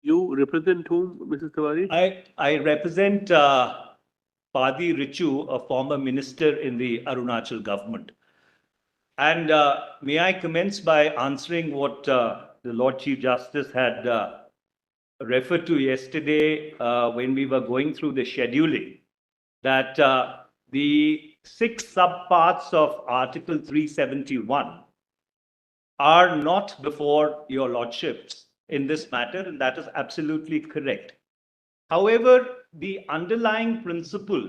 You represent whom, Mrs. Tiwari? I represent Padi Richu, a former minister in the Arunachal government. And may I commence by answering what the Lord Chief Justice had referred to yesterday when we were going through the scheduling, that the 6 subparts of Article 371 are not before your lordships in this matter, and that is absolutely correct. However, the underlying principle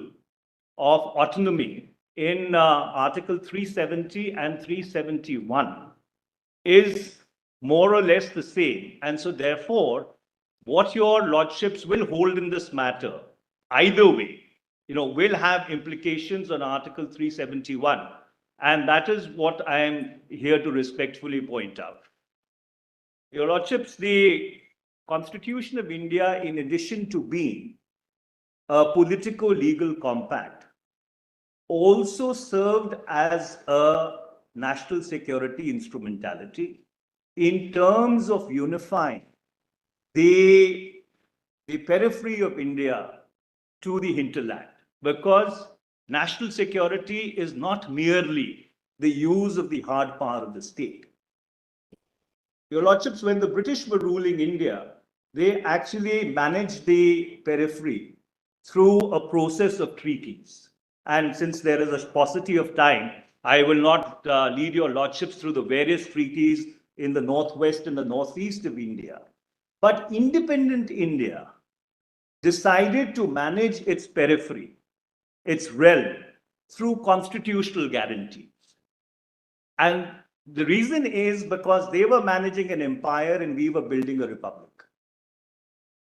of autonomy in Article 370 and 371 is more or less the same. And so therefore, what your lordships will hold in this matter, either way, will have implications on Article 371. And that is what I am here to respectfully point out. Your lordships, the Constitution of India, in addition to being a politico-legal compact, also served as a national security instrumentality in terms of unifying the periphery of India to the hinterland, because national security is not merely the use of the hard power of the state. Your lordships, when the British were ruling India, they actually managed the periphery through a process of treaties. And since there is a paucity of time, I will not lead your lordships through the various treaties in the northwest and the northeast of India. But independent India decided to manage its periphery, its realm, through constitutional guarantees. And the reason is because they were managing an empire and we were building a republic.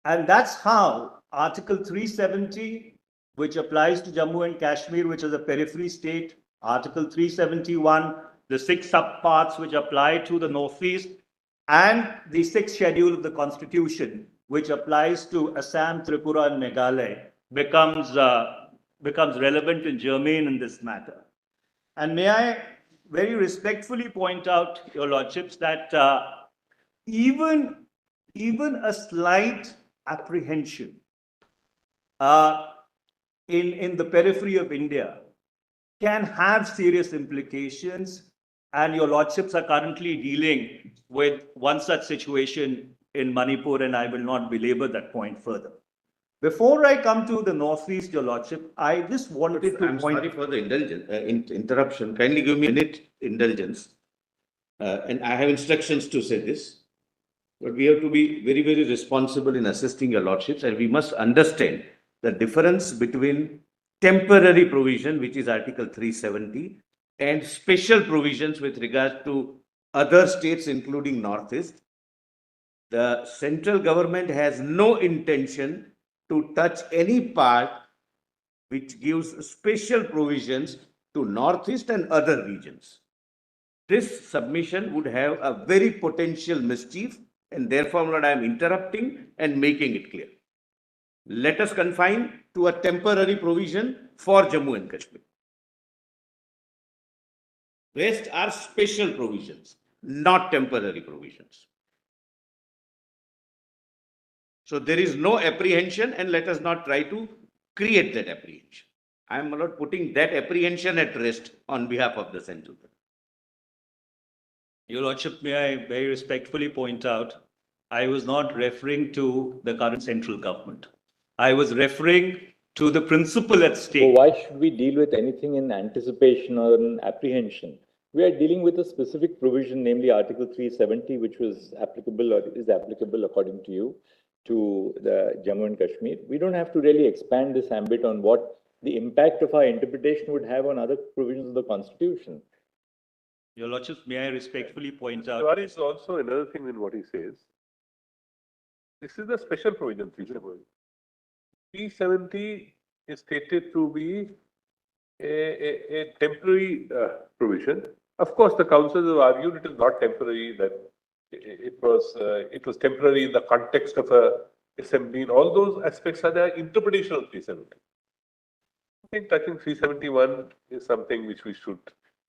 And that's how Article 370, which applies to Jammu and Kashmir, which is a periphery state, Article 371, the 6 subparts which apply to the Northeast, and the 6th schedule of the Constitution, which applies to Assam, Tripura, and Meghalaya, becomes relevant and germane in this matter. And may I very respectfully point out, your lordships, that even a slight apprehension in the periphery of India can have serious implications, and your lordships are currently dealing with one such situation in Manipur, and I will not belabor that point further. Before I come to the Northeast, your lordship, I just wanted to I'm sorry for the interruption. Kindly give me a minute indulgence. And I have instructions to say this. But we have to be very, very responsible in assisting your lordships, and we must understand the difference between temporary provision, which is Article 370, and special provisions with regard to other states, including Northeast. The central government has no intention to touch any part which gives special provisions to Northeast and other regions. This submission would have a very potential mischief, and therefore, Lord, I am interrupting and making it clear. Let us confine to a temporary provision for Jammu and Kashmir. Rest are special provisions, not temporary provisions. So there is no apprehension, and let us not try to create that apprehension. I am not putting that apprehension at rest on behalf of the central government. Your lordship, may I very respectfully point out, I was not referring to the current central government. I was referring to the principle at stake. So why should we deal with anything in anticipation or in apprehension? We are dealing with a specific provision, namely Article 370, which was applicable or is applicable according to you to the Jammu and Kashmir. We don't have to really expand this ambit on what the impact of our interpretation would have on other provisions of the Constitution. Your lordship, may I respectfully point out. There is also another thing in what he says. This is the special provision, 370. 370 is stated to be a temporary provision. Of course, the councils have argued it is not temporary, that it was temporary in the context of a assembly. And all those aspects are the interpretation of 370. I think touching 371 is something which we should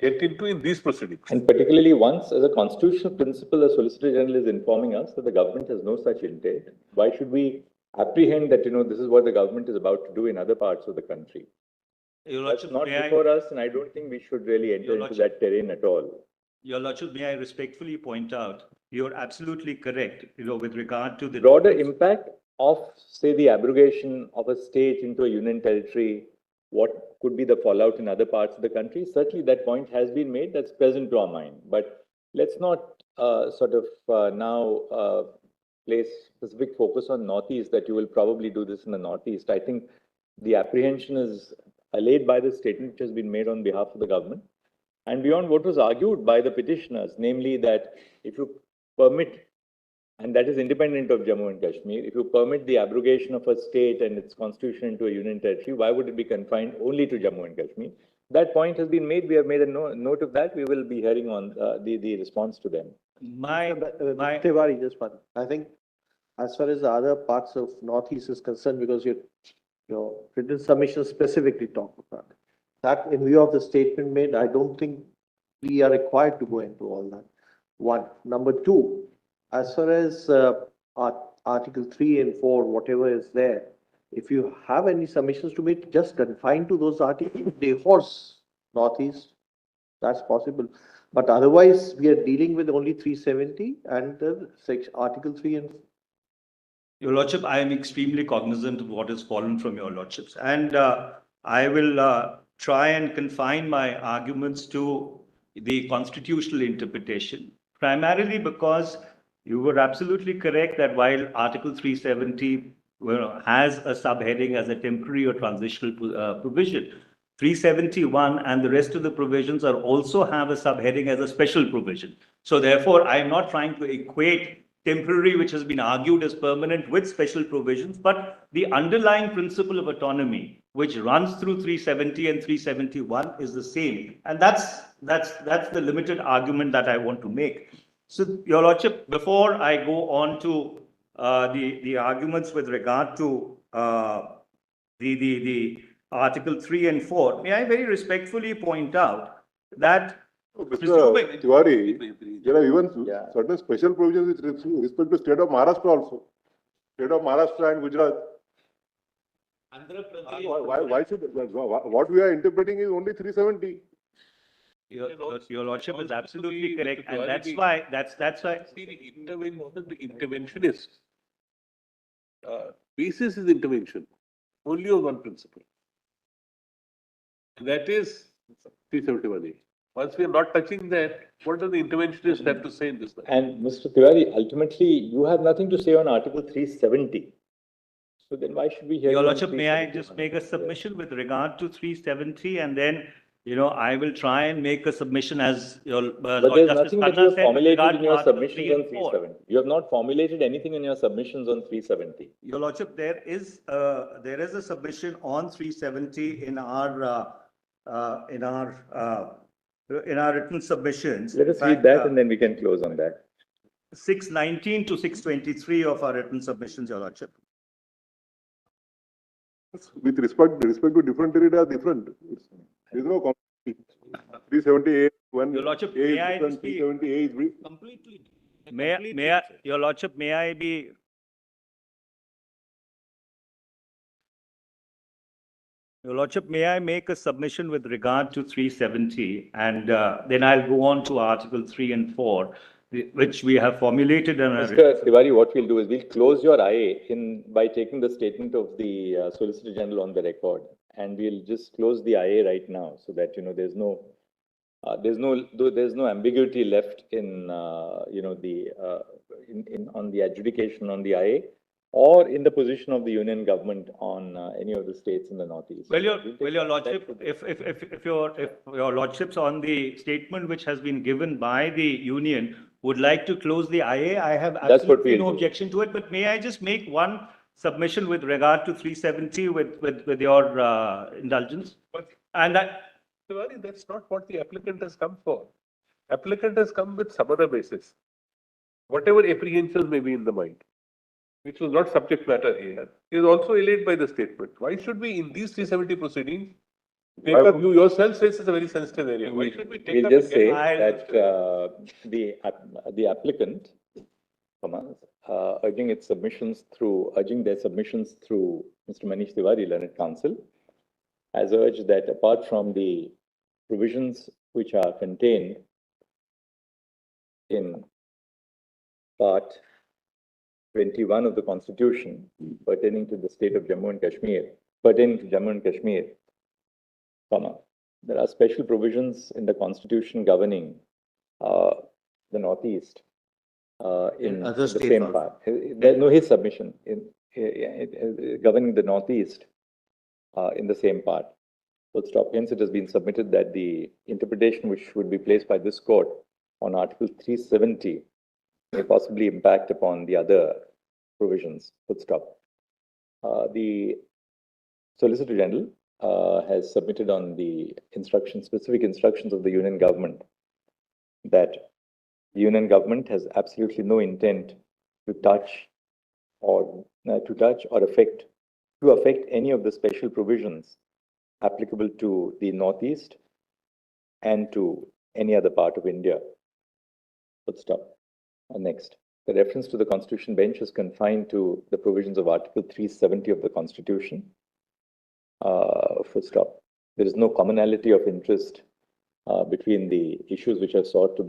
get into in these proceedings. And particularly once, as a constitutional principle, the Solicitor General is informing us that the government has no such intent. Why should we apprehend that, this is what the government is about to do in other parts of the country? Your That's Lordship, not may I, before us, and I don't think we should really enter Your into Lordship. that terrain at all. Your Lordship, may I respectfully point out, you're absolutely correct, with regard to the Broader impact of, say, the abrogation of a state into a union territory, what could be the fallout in other parts of the country? Certainly that point has been made, that's present to our mind. But let's not now place specific focus on Northeast, that you will probably do this in the Northeast. I think the apprehension is allayed by the statement which has been made on behalf of the government. And beyond what was argued by the petitioners, namely that if you permit, and that is independent of Jammu and Kashmir, if you permit the abrogation of a state and its constitution into a union territory, why would it be confined only to Jammu and Kashmir? That point has been made. We have made a note of that. We will be hearing on the response to them. Tiwari, just one. I think as far as the other parts of Northeast is concerned, because your written submission specifically talk about it. That in view of the statement made, I don't think we are required to go into all that. One. Number two, as far as Article 3 and 4, whatever is there, if you have any submissions to make, just confine to those articles, the horse Northeast, that's possible. But otherwise, we are dealing with only 370 and Article 3 and 4. Your Lordship, I am extremely cognizant of what has fallen from your Lordships. And I will try and confine my arguments to the constitutional interpretation, primarily because you were absolutely correct that while Article 370 has a subheading as a temporary or transitional provision, 371 and the rest of the provisions also have a subheading as a special provision. So therefore, I am not trying to equate temporary, which has been argued as permanent, with special provisions, but the underlying principle of autonomy, which runs through 370 and 371, is the same. And that's the limited argument that I want to make. So, Your Lordship, before I go on to the arguments with regard to the Article 3 and 4, may I very respectfully point out that Mr. Tiwari, there are even certain special provisions with respect to state of Maharashtra also. State of Maharashtra and Gujarat. Why should, what we are interpreting is only 370. Your Lordship is absolutely correct, and that's why. See, the interventionist basis is intervention only on one principle. That is 371A. Once we are not touching that, what does the interventionist have to say in this matter? And Mr. Tiwari, ultimately, you have nothing to say on Article 370. So then why should we hear? Your Lordship, may I just make a submission with regard to 370, and then, I will try and make a submission as your But there's nothing that you have formulated in your submissions on 370. You have not formulated anything in your submissions on 370. Your Lordship, there is a submission on 370 in our written submissions. Let us read that and then we can close on that. 619 to 623 of our written submissions, Your Lordship. With respect to different territory are different. There is no competition. 378, when Your Lordship, A is may I different, speak? 378 is brief. Completely. May I, Your Lordship, may I be? Your Lordship, may I make a submission with regard to 370, and then I'll go on to Article 3 and 4, which we have formulated. Mr. Tiwari, what we'll do is we'll close your IA by taking the statement of the Solicitor General on the record, and we'll just close the IA right now, so that there's no ambiguity left in on the adjudication on the IA, or in the position of the union government on any of the states in the Northeast. Well, your Lordship, if your Lordships on the statement which has been given by the union would like to close the IA, I have absolutely no objection to it. But may I just make one submission with regard to 370 with your indulgence? And that's not what the applicant has come for. Applicant has come with some other basis. Whatever apprehensions may be in the mind, which was not subject matter here, is also allayed by the statement. Why should we, in these 370 proceedings, You yourself says it's a very sensitive area. Why should we take We'll up just and get- say that the applicant, urging their submissions through Mr. Manish Tiwari, Learned Counsel, has urged that apart from the provisions which are contained in Part 21 of the Constitution pertaining to the state of Jammu and Kashmir, there are special provisions in the Constitution governing the Northeast in other the states same also. part. His submission governing the Northeast in the same part. Full stop. Hence, it has been submitted that the interpretation which would be placed by this court on Article 370 may possibly impact upon the other provisions. Full stop. The Solicitor General has submitted on the specific instructions of the Union Government that the Union Government has absolutely no intent to touch or affect any of the special provisions applicable to the Northeast and to any other part of India. Full stop. Next, the reference to the Constitution bench is confined to the provisions of Article 370 of the Constitution. Full stop. There is no commonality of interest between the issues which are sought to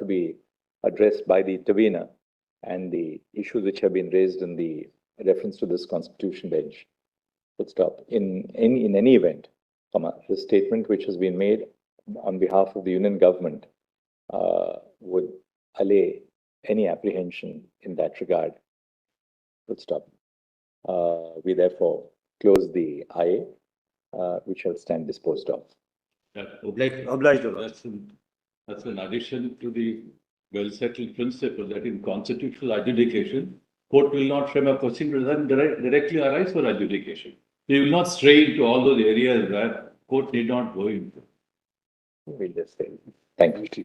be addressed by the intervener and the issues which have been raised in the reference to this Constitution bench. Full stop. In any event, the statement which has been made on behalf of the Union Government would allay any apprehension in that regard. Full stop. We therefore close the IA, which shall stand disposed of. Obliged. That's an addition to the well-settled principle that in constitutional adjudication, court will not frame a question that directly arise for adjudication. We will not stray into all those areas where court need not go into. We'll just say, thank you.